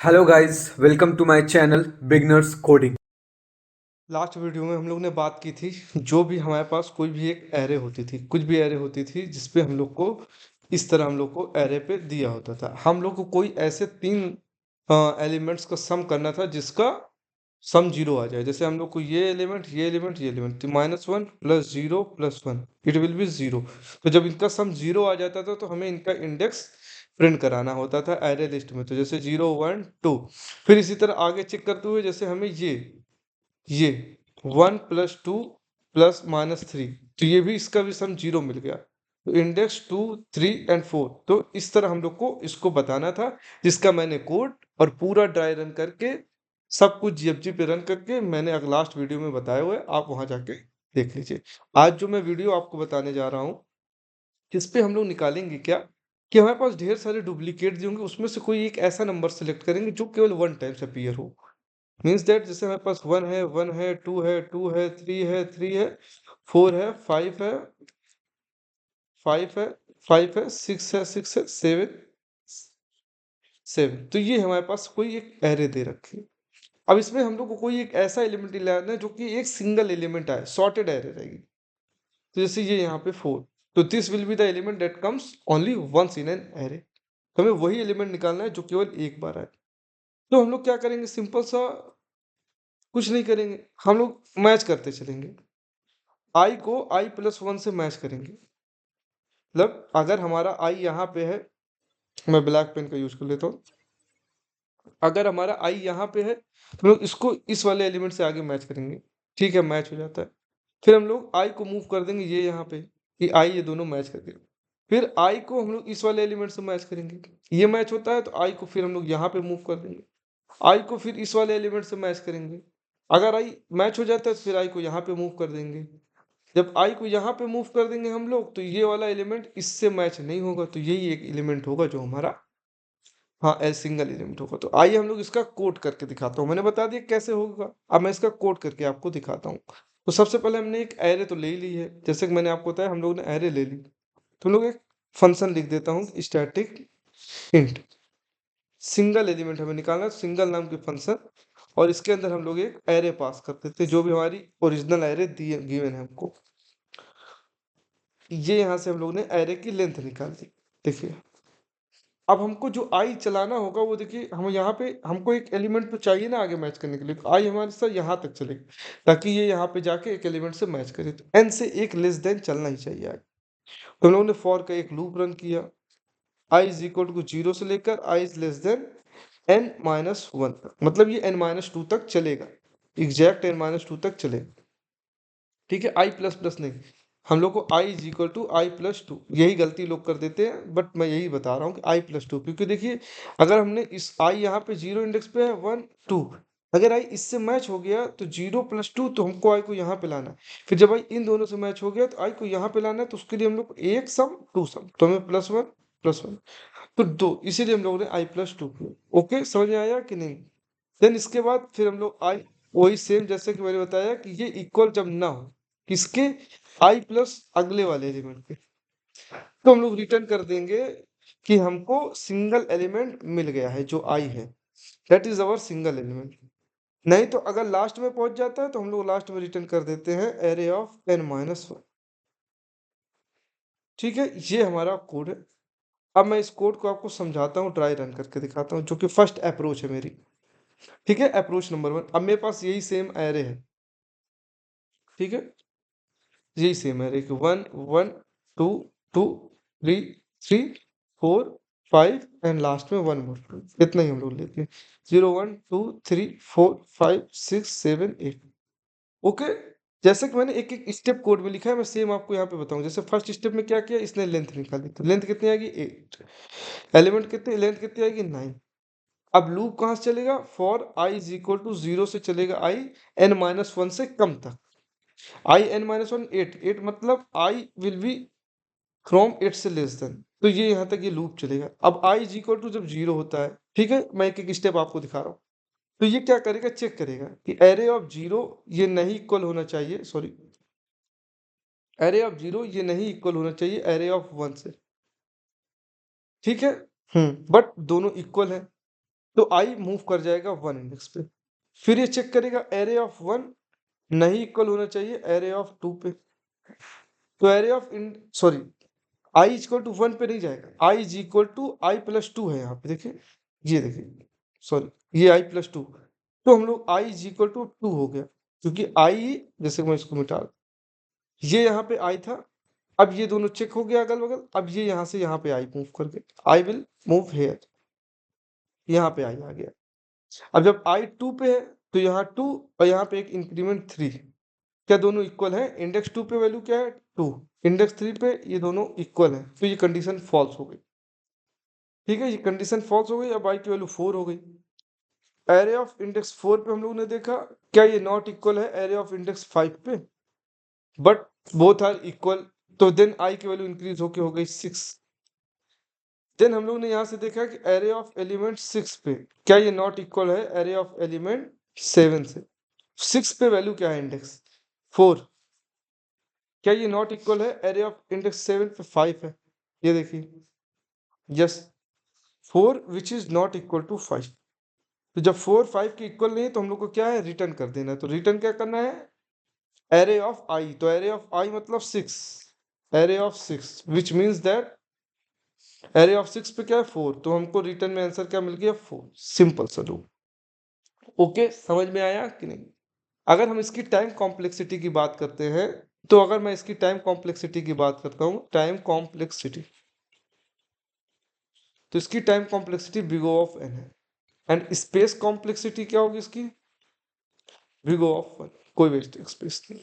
Hello guys, welcome to my channel beginners coding. Last video में हम लोग ने बात की थी जो भी हमारे पास कोई भी एक एरे होती थी, कुछ भी एरे होती थी जिसपे हम लोग को इस तरह हम लोग को एरे पे दिया होता था। हम लोग को कोई ऐसे तीन एलिमेंट्स का सम करना था जिसका सम जीरो आ जाए। जैसे हम लोग को ये एलिमेंट ये एलिमेंट ये एलिमेंट तो -1 + 0 + 1 इट विल बी 0। तो जब इनका सम जीरो आ जाता था तो हमें इनका इंडेक्स प्रिंट कराना होता था एरे लिस्ट में। तो जैसे 0 1 2, फिर इसी तरह आगे चेक करते हुए जैसे हमें ये 1 + 2 + -3, तो ये भी इसका भी सम जीरो मिल गया। तो इंडेक्स 2 3 एंड 4, तो इस तरह हम लोग को इसको बताना था, जिसका मैंने कोड और पूरा ड्राई रन करके सब कुछ जीएफजी पे रन करके मैंने लास्ट वीडियो में बताया हुआ है, आप वहां जाके देख लीजिए। आज जो मैं वीडियो आपको बताने जा रहा हूँ इस पे हम लोग निकालेंगे क्या कि हमारे पास ढेर सारे डुप्लीकेट होंगे, उसमें से कोई एक ऐसा नंबर सेलेक्ट करेंगे जो केवल वन टाइम्स अपीयर हो। मीन्स दैट जैसे हमारे पास 1 है 2 है 2 है 3 है 4 है 5 है 5 है 5 है 6 है 6 है 7। तो ये हमारे पास कोई एक एरे दे रखी है। अब इसमें हम लोग को कोई एक ऐसा एलिमेंट लेना है जो कि एक सिंगल एलिमेंट आए, सॉर्टेड एरे रहेगी। तो जैसे ये यहाँ पे 4, तो this will be the element that comes only once in an array. तो हमें वही एलिमेंट निकालना है जो केवल एक बार आए। तो हम लोग क्या करेंगे, सिंपल सा कुछ नहीं करेंगे, हम लोग मैच करते चलेंगे। आई को i+1 से मैच करेंगे। मतलब अगर हमारा आई यहाँ पे है, मैं ब्लैक पेन का यूज कर लेता हूँ। अगर हमारा आई यहाँ पे है तो हम लोग इसको इस वाले एलिमेंट से आगे मैच करेंगे। ठीक है, मैच हो जाता है। फिर हम लोग आई को मूव कर देंगे ये यहाँ पे, कि आई ये दोनों मैच करके। फिर आई को हम लोग इस वाले एलिमेंट से मैच करेंगे, ये मैच होता है तो आई को फिर हम लोग यहाँ पे मूव कर देंगे। आई को फिर इस वाले एलिमेंट से मैच करेंगे। अगर आई मैच हो जाता है तो फिर आई को यहाँ पे मूव कर देंगे। जब आई को यहाँ पे मूव कर देंगे हम लोग तो ये वाला एलिमेंट इससे मैच नहीं होगा, तो यही एक एलिमेंट होगा जो हमारा, हाँ, एल सिंगल एलिमेंट होगा। तो आइए हम लोग इसका कोड करके दिखाता हूँ। मैंने बता दिया कैसे होगा, अब मैं इसका कोड करके आपको दिखाता हूँ। तो सबसे पहले हमने एक एरे तो ले ही ली है, जैसे कि मैंने आपको बताया हम लोग ने एरे ले ली। तो हम लोग एक फंक्शन लिख देता हूँ, स्टैटिक इंट। सिंगल एलिमेंट हमें निकालना है, सिंगल नाम की फंक्शन, और इसके अंदर हम लोग एक एरे पास कर देते हैं जो भी हमारी ओरिजिनल एरे दिए गिवन है हमको। ये यहाँ से हम लोग ने एरे की लेंथ निकाल दी। देखिए अब हमको जो आई चलाना होगा वो, देखिए हम यहाँ पे हमको एक एलिमेंट तो चाहिए ना आगे मैच करने के लिए, तो आई हमारे साथ यहाँ तक चलेगी ताकि ये यहाँ पे जाके एक एलिमेंट से मैच करे। तो एन से एक लेस देन चलना ही चाहिए आई। तो हम लोगों ने फॉर का एक लूप रन किया, आई इज इक्वल टू 0 से लेकर I is less then n-1 तक, मतलब ये n-2 तक चलेगा, एग्जैक्ट n-2 तक चलेगा। ठीक है, आई प्लस प्लस नहीं, हम लोग को आई इज इक्वल टू i+2, यही गलती लोग कर देते हैं, बट मैं यही बता रहा हूँ कि i+2, क्योंकि देखिए अगर हमने इस आई यहाँ पे 0 इंडेक्स पे है 1 2, अगर आई इससे मैच हो गया तो 0+2, तो हमको आई को यहाँ पे लाना है। फिर जब आई इन दोनों से मैच हो गया तो आई को यहाँ पे लाना है, तो उसके लिए हम लोग को एक सम टू सम, तो हमें +1 तो 2, इसीलिए हम लोगों ने i+2 किया। ओके, समझ में आया कि नहीं? देन इसके बाद फिर हम लोग आई, वही सेम जैसे कि मैंने बताया कि ये इक्वल जब ना हो किसके, आई प्लस अगले वाले एलिमेंट के, तो हम लोग रिटर्न कर देंगे कि हमको सिंगल एलिमेंट मिल गया है जो आई है, that is our single element. नहीं तो अगर लास्ट में पहुंच जाता है तो हम लोग लास्ट में रिटर्न कर देते हैं एरे ऑफ n-1। ठीक है, ये हमारा कोड है। अब मैं इस कोड को आपको समझाता हूँ, ट्राई रन करके दिखाता हूँ, जो कि फर्स्ट अप्रोच है मेरी। ठीक है, अप्रोच नंबर 1। अब मेरे पास यही सेम एरे है। ठीक है, यही सेम है, देखिए 1 1 2 2 3 3 4 5 एंड लास्ट में 1 मोर, इतना ही हम लोग लेते हैं। 0 1 2 3 4 5 6 7 8। ओके, जैसे कि मैंने एक एक स्टेप कोड में लिखा है, मैं सेम आपको यहाँ पे बताऊं। जैसे फर्स्ट स्टेप में क्या किया, इसने लेंथ निकाली, तो लेंथ कितनी आएगी 8, एलिमेंट कितने, लेंथ कितनी आएगी 9। अब लूप कहाँ से चलेगा, for I is equal to 0 से चलेगा आई n-1 से कम तक। आई n-1 8 मतलब आई विल बी फ्रॉम 8 से लेस देन, तो ये यहाँ तक ये लूप चलेगा। अब आई इज इक्वल टू जब 0 होता है, ठीक है, मैं एक एक स्टेप आपको दिखा रहा हूँ। तो ये क्या करेगा, चेक करेगा कि एरे ऑफ 0 ये नहीं इक्वल होना चाहिए, सॉरी, एरे ऑफ 0 ये नहीं इक्वल होना चाहिए एरे ऑफ 1 से। ठीक है, बट दोनों इक्वल है। तो आई मूव कर जाएगा 1 इंडेक्स पे। फिर ये चेक करेगा एरे ऑफ 1 नहीं इक्वल होना चाहिए एरे ऑफ 2 पे। तो array of sorry I is equal to 1 पे नहीं जाएगा, I is equal to I plus 2 है यहाँ पे, देखिए ये देखिए, सॉरी ये आई प्लस 2। तो हम लोग आई इज इक्वल टू 2 हो गया, क्योंकि आई, जैसे मैं इसको मिटा दूं, ये यहाँ पे आई था, अब ये दोनों चेक हो गया अगल बगल, अब ये यहाँ से यहाँ पे आई मूव कर गया, आई विल मूव हेयर, यहाँ पे आई आ गया। अब जब आई 2 पे है तो यहाँ 2 और यहाँ पे एक इंक्रीमेंट 3, क्या दोनों इक्वल है? इंडेक्स 2 पे वैल्यू क्या है? 2, इंडेक्स 3 पे ये दोनों इक्वल है, तो ये कंडीशन फॉल्स हो गई। ठीक है, ये कंडीशन फॉल्स हो गई, अब आई की वैल्यू 4 हो गई। एरे ऑफ इंडेक्स 4 पे हम लोगों ने देखा क्या ये नॉट इक्वल है एरे ऑफ इंडेक्स 5 पे, बट बोथ आर इक्वल, तो देन आई की वैल्यू इंक्रीज होके हो गई 6। देन हम लोग ने यहाँ से देखा कि एरे ऑफ एलिमेंट 6 पे क्या ये नॉट इक्वल है एरे ऑफ एलिमेंट 7 से। 6 पे वैल्यू क्या है इंडेक्स 4, क्या ये नॉट इक्वल है एरे ऑफ इंडेक्स 7 पे 5 है, ये देखिए yes 4 which is not equal to 5। तो जब 4 5 के इक्वल नहीं तो हम लोग को क्या है रिटर्न कर देना है, तो रिटर्न क्या करना है एरे ऑफ आई, तो एरे ऑफ आई मतलब 6, array of 6 which means that array of 6 पे क्या है 4, तो हमको रिटर्न में आंसर क्या मिल गया 4, सिंपल सा लूप। ओके, समझ में आया कि नहीं? अगर हम इसकी टाइम कॉम्प्लेक्सिटी की बात करते हैं, तो अगर मैं इसकी टाइम कॉम्प्लेक्सिटी की बात करता हूँ, टाइम कॉम्प्लेक्सिटी, तो इसकी time complexity big O of n है, एंड स्पेस कॉम्प्लेक्सिटी क्या होगी इसकी बिग O ऑफ 1, कोई वेस्टिंग स्पेस नहीं।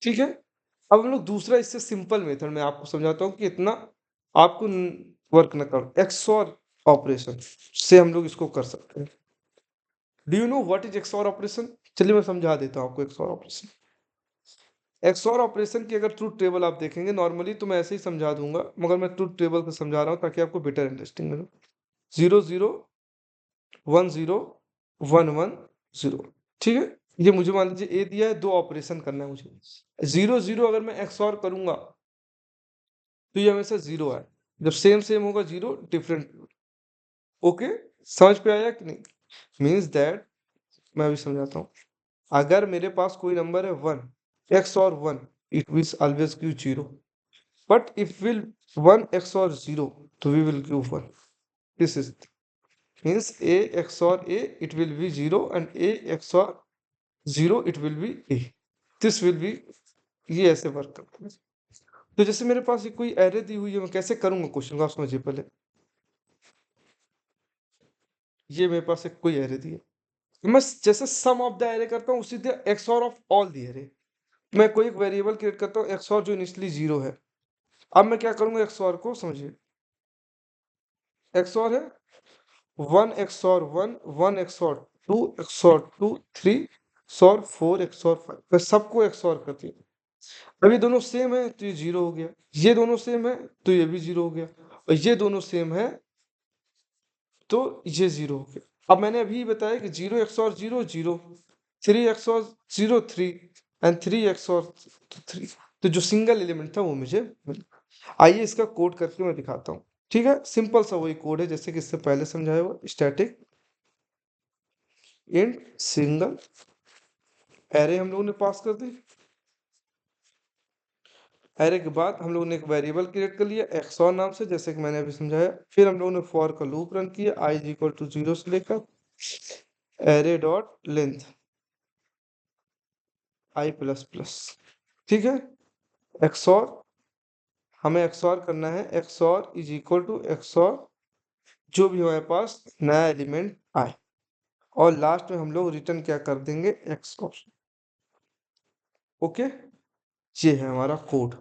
ठीक है, अब हम लोग दूसरा इससे सिंपल मेथड में आपको समझाता हूँ कि इतना आपको वर्क न करो, एक्सओर ऑपरेशन से हम लोग इसको कर सकते हैं। Do you know what is XOR operation? चलिए मैं समझा देता हूँ आपको एक्सओर ऑपरेशन। एक्सओर ऑपरेशन की अगर ट्रूथ टेबल आप देखेंगे, नॉर्मली तो मैं ऐसे ही समझा दूंगा, मगर मैं ट्रूथ टेबल से समझा रहा हूँ ताकि आपको बेटर अंडरस्टैंडिंग मिले। 0 0 1 0 1 1 0, ठीक है, ये मुझे मान लीजिए ए दिया है, दो ऑपरेशन करना है मुझे। 0 0 अगर मैं एक्सओर करूंगा तो ये हमेशा 0 है, जब सेम सेम होगा 0 डिफरेंट। ओके, समझ पे आया कि नहीं? मीन्स दैट मैं अभी समझाता हूँ, अगर मेरे पास कोई नंबर है 1 XOR 1, it will always give 0, but if will 1 XOR 0 तो we will give 1. This is means A XOR A it will be 0 and A XOR 0 it will be A. This will be, ये ऐसे work करता है। तो जैसे मेरे पास कोई array दी हुई है, मैं कैसे करूंगा क्वेश्चन को आप समझिए पहले। ये मेरे पास एक कोई एरे दी है, मैं जैसे सम ऑफ द एरे करता हूँ उसी तरह XOR of all the array, मैं कोई एक वेरिएबल क्रिएट करता हूँ XOR जो इनिशियली 0 है। अब मैं क्या करूंगा XOR को समझिए, XOR है 1 XOR 1 1 XOR 2 XOR 2 3 XOR 4 XOR 5, मैं सबको XOR करती हूँ। अब ये दोनों सेम है तो ये 0 हो गया, ये दोनों सेम है तो ये भी 0 हो गया, और ये दोनों सेम है तो ये 0 हो गया। अब मैंने अभी बताया कि 0 XOR 0 0, 3 XOR 0 3 एंड 3 XOR 3, तो जो सिंगल एलिमेंट था वो मुझे मिला। आइए इसका कोड करके मैं दिखाता हूँ। ठीक है, सिंपल सा वही कोड है जैसे कि इससे पहले समझाया हुआ, स्टैटिक इंट सिंगल एरे हम लोगों ने पास कर दी, एरे के बाद हम लोगों ने एक वेरिएबल क्रिएट कर लिया XOR नाम से, जैसे कि मैंने अभी समझाया। फिर हम लोगों ने फॉर का लूप रन किया i इज इक्वल टू 0 से लेकर array dot length i plus plus. ठीक है, XOR हमें XOR करना है, XOR is equal to XOR जो भी हमारे पास नया एलिमेंट आए, और लास्ट में हम लोग रिटर्न क्या कर देंगे XOR। ओके, ये है हमारा कोड।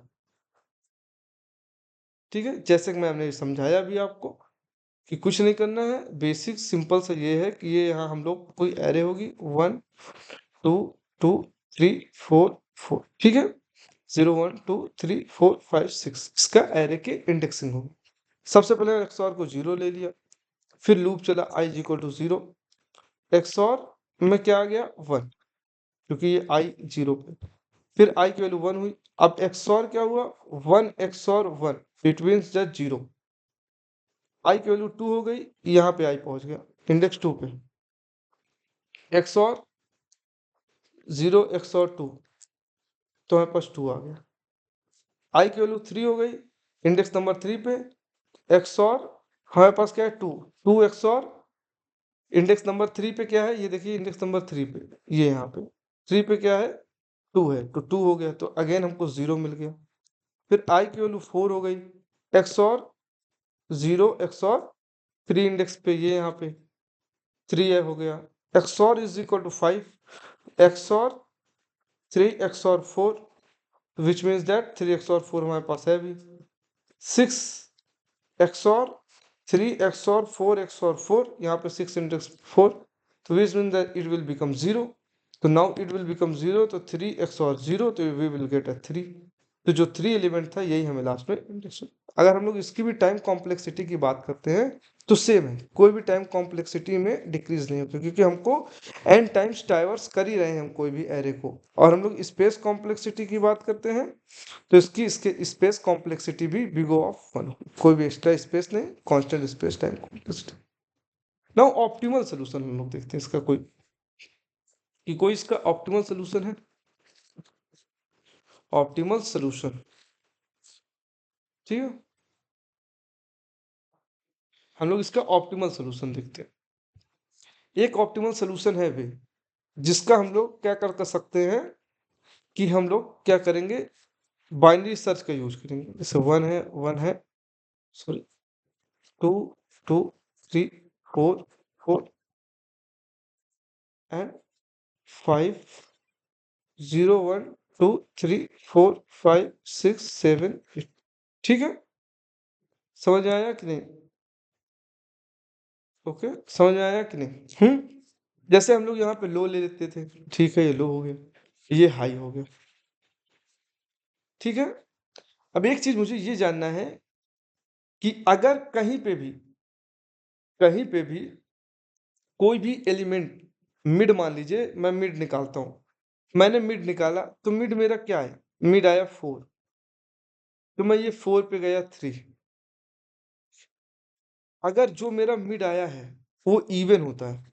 ठीक है, जैसे कि मैंने समझाया भी आपको कि कुछ नहीं करना है, बेसिक सिंपल सा ये है कि ये यहाँ हम लोग कोई एरे होगी 1 2 2 3 4 4, ठीक है, 0 1 2 3 4 5 6, इसका एरे के इंडेक्सिंग होगी। सबसे पहले XOR को 0 ले लिया, फिर लूप चला i is equal to 0, XOR में क्या आ गया 1, क्योंकि ये i 0 पे, फिर i की वैल्यू 1 हुई। अब XOR क्या हुआ 1 XOR 1 it means just 0, i की वैल्यू 2 हो गई, यहाँ पे i पहुंच गया, इंडेक्स 2 पे XOR 0 XOR 2, तो हमारे पास 2 आ गया। i की वैल्यू 3 हो गई इंडेक्स नंबर 3 पे, XOR हमारे पास क्या है 2, 2 XOR इंडेक्स नंबर 3 पे क्या है, ये देखिए इंडेक्स नंबर 3 पे, ये यहाँ पे 3 पे क्या है 2 है, तो 2 हो गया, तो अगेन हमको 0 मिल गया। फिर i की वैल्यू 4 हो गई XOR 0 XOR 3 इंडेक्स पे, ये यहाँ पे 3 हो गया, XOR is equal to 5 XOR 3 XOR 4, which means that 3 XOR 4 हमारे पास है भी, 6 XOR 3 XOR 4 XOR 4, यहाँ पे 6 इंडेक्स 4, तो which mean that it will become 0, तो नाउ इट विल बिकम 0, तो 3 XOR 0, तो वी विल गेट अ 3, तो जो 3 एलिमेंट था यही हमें लास्ट में इंडेक्स। अगर हम लोग इसकी भी टाइम कॉम्प्लेक्सिटी की बात करते हैं तो सेम है, कोई भी टाइम कॉम्प्लेक्सिटी में डिक्रीज नहीं होती, क्योंकि हमको n टाइम्स डाइवर्स कर ही रहे हैं हम कोई भी एरे को। और हम लोग स्पेस कॉम्प्लेक्सिटी की बात करते हैं तो इसके स्पेस कॉम्प्लेक्सिटी भी बिग O ऑफ 1, कोई भी एक्स्ट्रा स्पेस नहीं, constant space time complexity. Now optimal solution हम लोग देखते हैं इसका, कोई इसका ऑप्टिमल सोल्यूशन है, ऑप्टिमल सोल्यूशन, ठीक है, हम लोग इसका ऑप्टिमल सोल्यूशन देखते हैं। एक ऑप्टिमल सोल्यूशन है भी, जिसका हम लोग क्या कर सकते हैं कि हम लोग क्या करेंगे, बाइनरी सर्च का यूज करेंगे। जैसे 1 है सॉरी 2 2 3 4 4 एंड 5 0 1 2 3 4 5 6 7 8, ठीक है, समझ में आया कि नहीं? ओके, समझ में आया कि नहीं? जैसे हम लोग यहाँ पे लो ले लेते थे, ठीक है, ये लो हो गया, ये हाई हो गया, ठीक है। अब एक चीज मुझे ये जानना है कि अगर कहीं पे भी कोई भी एलिमेंट मिड, मान लीजिए मैं मिड निकालता हूं, मैंने मिड निकाला तो मिड मेरा क्या है, मिड आया 4, तो मैं ये 4 पे गया 3, अगर जो मेरा मिड आया है वो इवन होता है,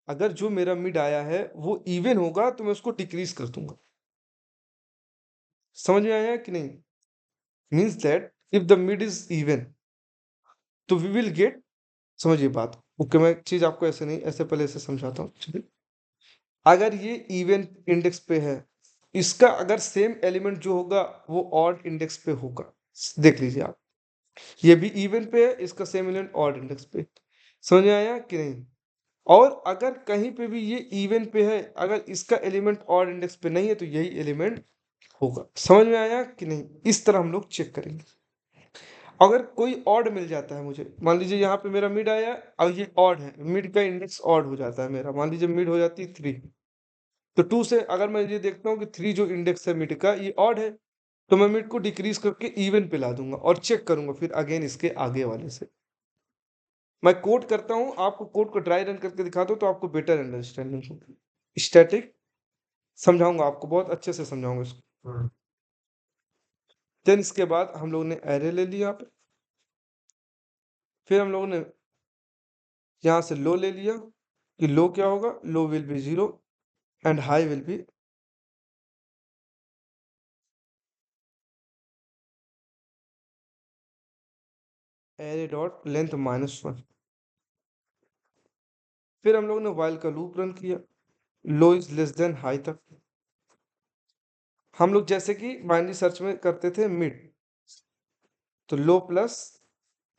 अगर जो मेरा मिड आया है वो इवन होगा तो मैं उसको डिक्रीज कर दूंगा, समझ में आया कि नहीं? Means that if the mid is even तो वी विल गेट, समझिए बात, ओके, मैं चीज आपको ऐसे नहीं, ऐसे पहले ऐसे समझाता हूँ, चलिए। अगर ये इवन इंडेक्स पे है, इसका अगर सेम एलिमेंट जो होगा वो ऑड इंडेक्स पे होगा, देख लीजिए आप, ये भी इवन पे है, इसका सेम एलिमेंट ऑड इंडेक्स पे, समझ में आया कि नहीं? और अगर कहीं पे भी ये इवन पे है, अगर इसका एलिमेंट ऑड इंडेक्स पे नहीं है तो यही एलिमेंट होगा, समझ में आया कि नहीं? इस तरह हम लोग चेक करेंगे। अगर कोई ऑड मिल जाता है मुझे, मान लीजिए यहाँ पे मेरा मिड आया और ये ऑड है, मिड का इंडेक्स ऑड हो जाता है मेरा, मान लीजिए मिड हो जाती है 3, तो 2 से अगर मैं ये देखता हूँ कि 3 जो इंडेक्स है मिड का ये ऑड है, तो मैं मिड को डिक्रीज करके इवन पे ला दूंगा और चेक करूंगा फिर अगेन इसके आगे वाले से। मैं कोड करता हूँ, आपको कोड को ड्राई रन करके दिखा दो तो आपको बेटर अंडरस्टैंडिंग होगी। स्टैटिक समझाऊंगा आपको, बहुत अच्छे से समझाऊंगा इसको। देन इसके बाद हम लोगों ने एरे ले लिया यहाँ पे, फिर हम लोगों ने यहाँ से लो ले लिया कि लो क्या होगा, low will be 0 and high will be array dot length -1। फिर हम लोगों ने वाइल का लूप रन किया, लो इज लेस देन हाई तक। हम लोग जैसे कि बाइनरी सर्च में करते थे मिड, तो low plus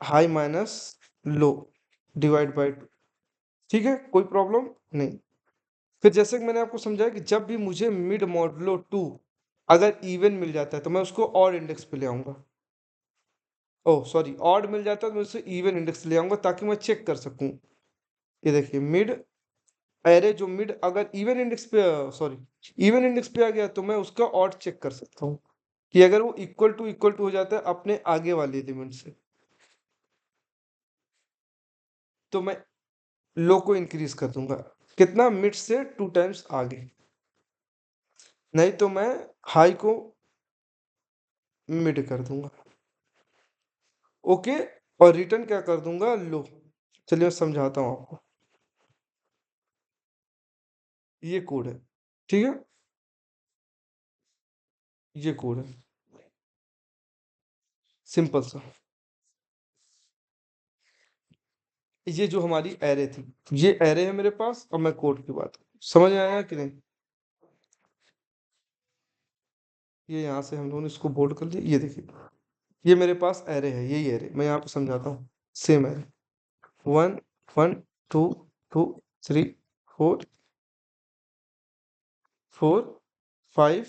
high minus low divide by 2, ठीक है, कोई प्रॉब्लम नहीं। फिर जैसे कि मैंने आपको समझाया कि जब भी मुझे मिड मॉडुलो 2 अगर इवन मिल जाता है तो मैं उसको ऑड इंडेक्स पे ले आऊंगा, ओह सॉरी, ऑड मिल जाता है तो मैं उसे इवन इंडेक्स ले आऊंगा ताकि मैं चेक कर सकूं। ये देखिए मिड एरे जो मिड अगर इवन इंडेक्स पे, सॉरी, इवन इंडेक्स पे आ गया तो मैं उसका ऑड चेक कर सकता हूँ कि अगर वो इक्वल टू हो जाता है अपने आगे वाले एलिमेंट से, तो मैं लो को इंक्रीज कर दूंगा, कितना, मिड से 2 टाइम्स आगे, नहीं तो मैं हाई को मिड कर दूंगा, ओके। और रिटर्न क्या कर दूंगा, लो। चलिए मैं समझाता हूँ आपको। ये कोड है, ठीक है, ये कोड है, सिंपल सा। ये जो हमारी एरे थी, ये एरे है मेरे पास। अब मैं कोड की बात समझ में आया कि नहीं? ये यहाँ से हम लोगों ने इसको बोल्ड कर लिया। ये देखिए, ये मेरे पास एरे है, यही एरे मैं यहाँ पे समझाता हूँ। Same array 1 1 2 2 3 4 4 5।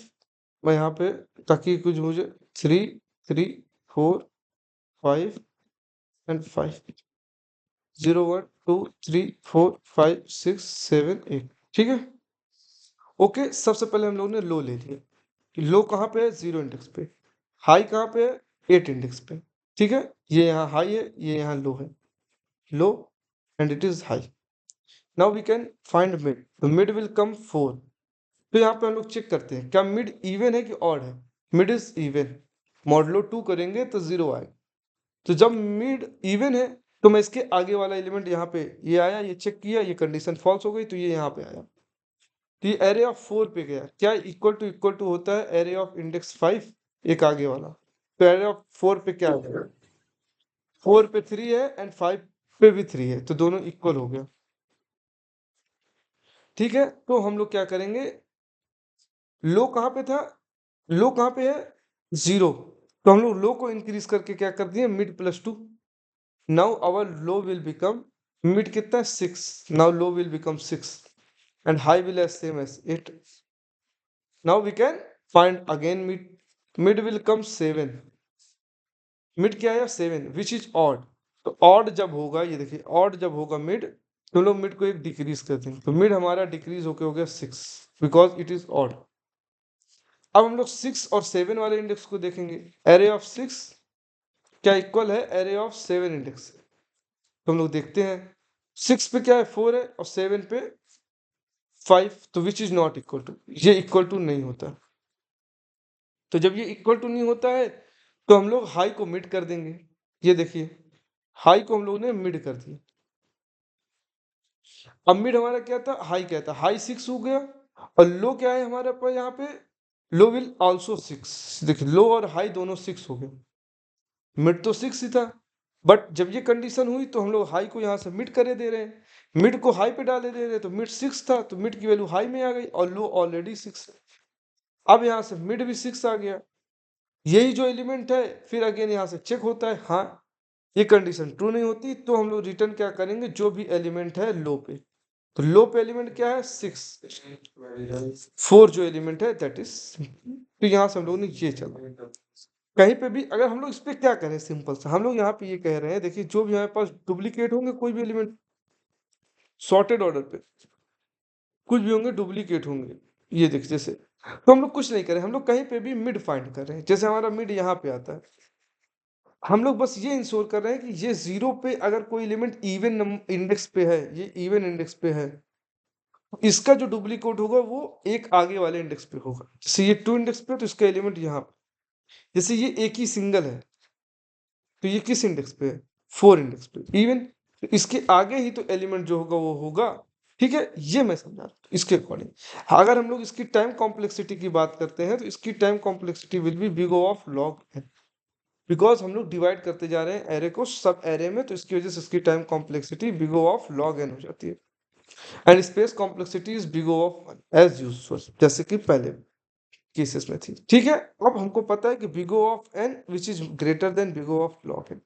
मैं यहाँ पे, ताकि कुछ मुझे 3 3 4 5 एंड 5 0 1 2 3 4 5 6 7 8, ठीक है। ओके, सबसे पहले हम लोगों ने लो ले लिया। लो कहाँ पे है, 0 इंडेक्स पे। हाई कहाँ पे है, 8 इंडेक्स पे, ठीक है। ये यहाँ हाई है, ये यहाँ लो है, low and it is high. Now we can find mid, तो मिड विल कम 4। तो यहाँ पे हम लोग चेक करते हैं क्या मिड इवन है कि ऑड है। मिड इज इवन, मॉडलो 2 करेंगे तो 0 आएगा। तो जब मिड इवन है तो मैं इसके आगे वाला एलिमेंट यहाँ पे ये आया, ये चेक किया, ये कंडीशन फॉल्स हो गई तो ये यहाँ पे आया। तो ये एरे ऑफ 4 पे गया। क्या इक्वल टू होता है एरे ऑफ इंडेक्स 5, एक आगे वाला। तो एरे ऑफ 4 पे क्या है, 4 पे 3 है एंड 5 पे भी 3 है, तो दोनों इक्वल हो गया, ठीक है। तो हम लोग क्या करेंगे, लो कहाँ पे था, लो कहाँ पे है, 0। तो हम लोग लो को इंक्रीज करके क्या कर दिए, mid +2। Now our low will become, mid कितना है 6, now low will become 6 and high will as same as 8। Now we can find again mid, mid will come 7। Mid क्या है 7 विच इज ऑड। तो odd जब होगा, ये देखिए odd जब होगा मिड, तो हम लोग मिड को एक डिक्रीज करते हैं। तो मिड हमारा डिक्रीज होके हो गया 6 बिकॉज इट इज ऑड। अब हम लोग 6 और 7 वाले इंडेक्स को देखेंगे। एरे ऑफ 6 क्या इक्वल है एरे ऑफ 7 इंडेक्स। तो हम लोग देखते हैं 6 पे क्या है 4 है और 7 पे 5, तो which is not equal to, ये इक्वल टू नहीं होता। तो जब ये इक्वल टू नहीं होता है तो हम लोग हाई को मिड कर देंगे। ये देखिए हाई को हम लोगों ने मिड कर दिया। अब मिड हमारा क्या था, हाई क्या था, हाई 6 हो गया। और लो क्या है हमारे पास यहाँ पे, लो विल आल्सो 6। देखिए लो और हाई दोनों 6 हो गए, मिड तो 6 ही था। बट जब ये कंडीशन हुई तो हम लोग हाई को यहाँ से मिड करे दे रहे हैं, मिड को हाई पे डाले दे रहे हैं। तो मिड 6 था तो मिड की वैल्यू हाई में आ गई और लो ऑलरेडी 6 है। अब यहाँ से मिड भी 6 आ गया। यही जो एलिमेंट है फिर अगेन यहाँ से चेक होता है, हाँ ये कंडीशन ट्रू नहीं होती तो हम लोग रिटर्न क्या करेंगे, जो भी एलिमेंट है लो पे। तो लो पे एलिमेंट क्या है 6, 4 जो एलिमेंट है दैट इज। तो यहाँ से हम लोगों ने ये चला। कहीं पे भी अगर हम लोग इस पे क्या करें, सिंपल सा हम लोग यहाँ पे ये कह रहे हैं, देखिए जो भी हमारे पास डुप्लीकेट होंगे कोई भी एलिमेंट सॉर्टेड ऑर्डर पे, कुछ भी होंगे डुप्लीकेट होंगे। ये देखिए जैसे, तो हम लोग कुछ नहीं करें, हम लोग कहीं पे भी मिड फाइंड कर रहे हैं। जैसे हमारा मिड यहाँ पे आता है, हम लोग बस ये इंश्योर कर रहे हैं कि ये 0 पे अगर कोई एलिमेंट इवन इंडेक्स पे है, ये इवन इंडेक्स पे है, इसका जो डुप्लीकेट होगा वो एक आगे वाले इंडेक्स पे होगा। जैसे ये 2 इंडेक्स पे तो इसका एलिमेंट यहाँ पे, जैसे ये एक ही सिंगल है तो ये किस इंडेक्स पे है, 4 इंडेक्स पे इवन। तो इसके आगे ही तो एलिमेंट जो होगा वो होगा, ठीक है। ये मैं समझा रहा हूँ इसके अकॉर्डिंग। अगर हम लोग इसकी टाइम कॉम्प्लेक्सिटी की बात करते हैं तो इसकी time complexity will be big of log n, because हम लोग डिवाइड करते जा रहे हैं एरे को सब एरे में, तो इसकी वजह से इसकी time complexity big of log n हो जाती है। And space complexity is big of as usual, जैसे कि पहले केसेस में थी, ठीक है। अब हमको पता है कि big O of n which is greater than big O of log n,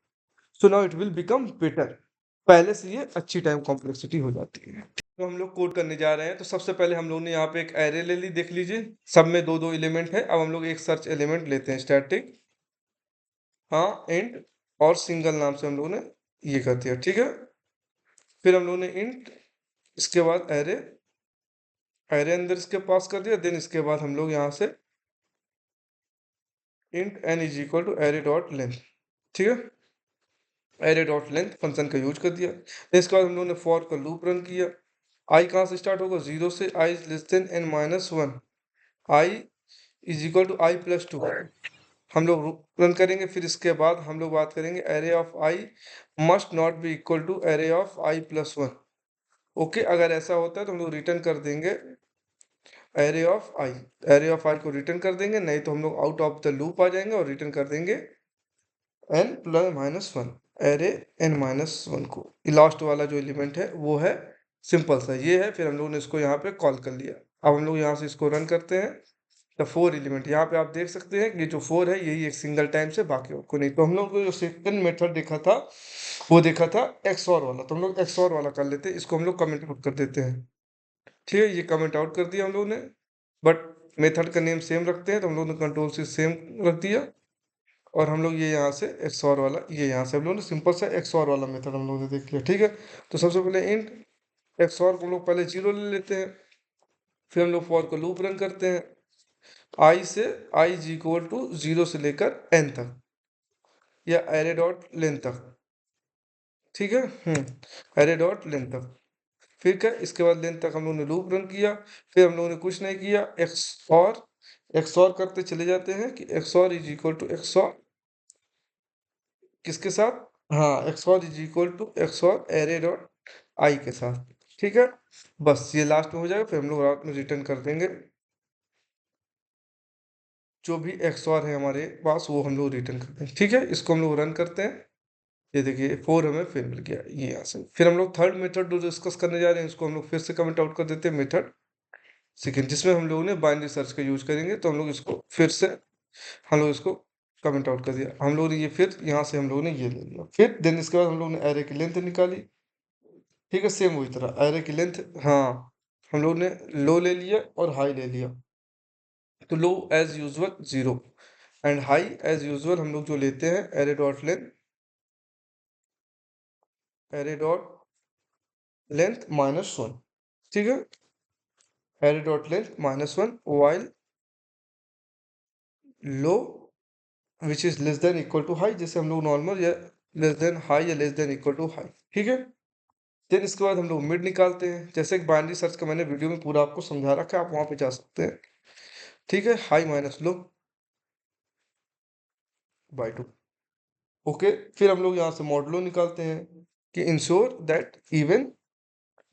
so now it will become better। पहले से ये अच्छी टाइम कॉम्प्लेक्सिटी हो जाती है। तो हम लोग कोड करने जा रहे हैं। तो सबसे पहले हम लोग ने यहाँ पे एक एरे ले ली, देख लीजिए सब में दो दो एलिमेंट है। अब हम लोग एक सर्च एलिमेंट लेते हैं स्टैटिक, हाँ इंट और सिंगल नाम से हम लोगों ने ये कर दिया, ठीक है। फिर हम लोगों ने इंट, इसके बाद एरे, एरे अंदर इसके पास कर दिया। देन इसके बाद हम लोग यहाँ से int n is equal to array dot length, ठीक है। एरे डॉट लेंथ फंक्शन का यूज कर दिया। इसके बाद हम लोगों ने फॉर का लूप रन किया। आई कहाँ से स्टार्ट होगा, 0 से, i n - 1, i is equal to i + 2। हम लोग रन करेंगे। फिर इसके बाद हम लोग बात करेंगे array of I must not be equal to array of I plus 1। Okay, अगर ऐसा होता है तो हम लोग रिटर्न कर देंगे array of I, array of I को रिटर्न कर देंगे, नहीं तो हम लोग आउट ऑफ द लूप आ जाएंगे और रिटर्न कर देंगे n plus minus one, array n minus one को। लास्ट वाला जो एलिमेंट है वो है सिंपल सा, ये है। फिर हम लोगों ने इसको यहाँ पे कॉल कर लिया। अब हम लोग यहाँ से इसको रन करते हैं। द फोर एलिमेंट, यहाँ पे आप देख सकते हैं कि जो फोर है यही एक सिंगल टाइम से, बाकी और को नहीं। तो हम लोग को जो सेकंड मेथड देखा था वो देखा था XOR वाला, तो हम लोग XOR वाला कर लेते हैं। इसको हम लोग कमेंट आउट कर देते हैं। ठीक है, ये कमेंट आउट कर दिया हम लोग ने, बट मेथड का नेम सेम रखते हैं, तो हम लोग ने कंट्रोल से सेम रख दिया। और हम लोग ये यहाँ से XOR वाला, ये यहाँ से हम लोग ने सिंपल सा XOR वाला मेथड हम लोग ने देख लिया। ठीक है, तो सबसे पहले इंट XOR को हम लोग पहले 0 ले लेते हैं। फिर हम लोग फॉर को लूप रन करते हैं आई से, आई इज इक्वल टू 0 से लेकर n तक, या एरे डॉट लेंथ तक। ठीक है, एरे डॉट लेंथ तक। फिर क्या, इसके बाद लेंथ तक हम लोगों ने लूप रन किया। फिर हम लोगों ने कुछ नहीं किया, XOR करते चले जाते हैं कि XOR is equal to XOR किसके साथ, हाँ, XOR is equal to XOR array dot I के साथ। ठीक है, बस ये लास्ट में हो जाएगा। फिर हम लोग रात में रिटर्न कर देंगे जो भी XOR है हमारे पास, वो हम लोग रिटर्न कर देंगे। ठीक है, इसको हम लोग रन करते हैं। ये देखिए 4 हमें फिर मिल गया, ये यहाँ से। फिर हम लोग थर्ड मेथड जो डिस्कस करने जा रहे हैं, इसको हम लोग फिर से कमेंट आउट कर देते हैं, मेथड सेकेंड, जिसमें हम लोगों ने बाइनरी सर्च का यूज करेंगे। तो हम लोग इसको फिर से, हम लोग इसको कमेंट आउट कर दिया हम लोगों ने। ये फिर यहाँ से हम लोगों ने ये ले लिया। फिर देन इसके बाद हम लोग ने एरे की लेंथ निकाली। ठीक है, सेम वही तरह एरे की लेंथ, हाँ, हम लोग ने लो ले लिया और हाई ले लिया। तो low as usual 0 and high as usual हम लोग जो लेते हैं array dot length, array dot length minus 1। ठीक है, array dot length minus 1 while low which is less than equal to high, जैसे हम लोग नॉर्मल, या लेस देन हाई या less than equal to high. ठीक है, देन इसके बाद हम लोग मिड निकालते हैं, जैसे एक बाइनरी सर्च का मैंने वीडियो में पूरा आपको समझा रखा है, आप वहां पे जा सकते हैं। ठीक है, high minus low by 2। Okay, फिर हम लोग यहाँ से मॉडलो निकालते हैं कि ensure that even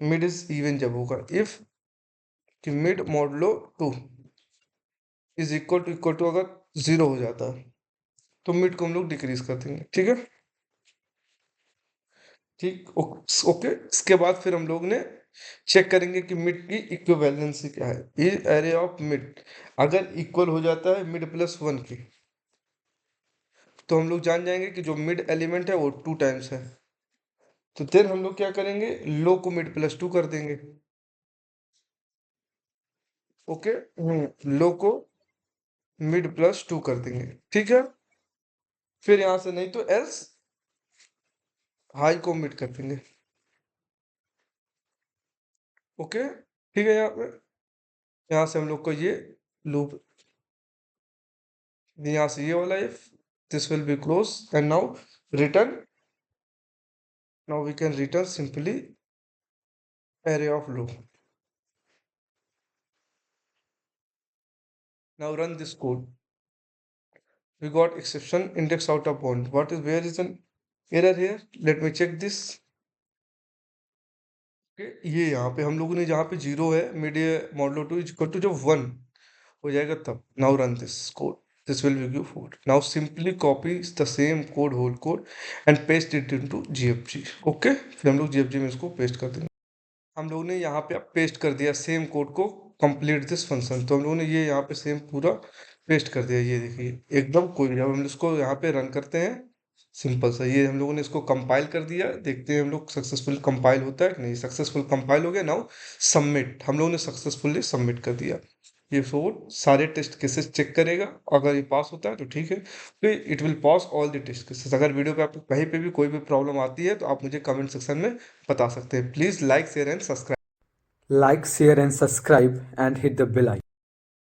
mid is even जब होगा, इफ कि mid modulo 2 is equal to अगर 0 हो जाता है तो मिड को हम लोग डिक्रीज कर देंगे। ठीक है, ठीक, ओके। इसके बाद फिर हम लोग ने चेक करेंगे कि मिड की इक्विवेलेंसी क्या है। ये एरे ऑफ मिड अगर इक्वल हो जाता है मिड प्लस 1 की, तो हम लोग जान जाएंगे कि जो मिड एलिमेंट है वो 2 टाइम्स है। तो फिर हम लोग क्या करेंगे, लो को मिड प्लस 2 कर देंगे। ओके, लो को मिड प्लस 2 कर देंगे। ठीक है, फिर यहां से नहीं तो एल्स हाई को मिड कर देंगे। ओके, ठीक है, यहाँ से हम लोग को ये लूप, यहाँ से ये वाला if this will be close and now return, now we can return simply array of loop. Now run this code. We got exception index out of bound. What is, where is an error here? Let me check this. ये यहाँ पे हम लोगों ने जहाँ पे 0 है, mid modulo 2 is equal to जब 1 हो जाएगा तब। Now run this code, this will give you 4. Now simply copy the same code, whole code and paste it into GFG. Okay, फिर हम लोग GFG में इसको पेस्ट कर देंगे। हम लोगों ने यहाँ पे पेस्ट कर दिया सेम कोड को, कंप्लीट दिस फंक्शन। तो हम लोगों ने ये यहाँ पे सेम पूरा पेस्ट कर दिया, ये देखिए एकदम कोई। जब हम इसको यहाँ पे रन करते हैं, सिंपल सा, ये हम लोगों ने इसको कंपाइल कर दिया। देखते हैं हम लोग सक्सेसफुल कंपाइल होता है कि नहीं। सक्सेसफुल कंपाइल हो गया। नाउ सबमिट, हम लोगों ने सक्सेसफुली सबमिट कर दिया। ये फोर सारे टेस्ट केसेस चेक करेगा, अगर ये पास होता है तो ठीक है, तो it will pass all the test cases. अगर वीडियो पे आपको कहीं पे भी कोई भी प्रॉब्लम आती है तो आप मुझे कमेंट सेक्शन में बता सकते हैं। Please like share and subscribe. Like, share, and subscribe, and hit the bell icon.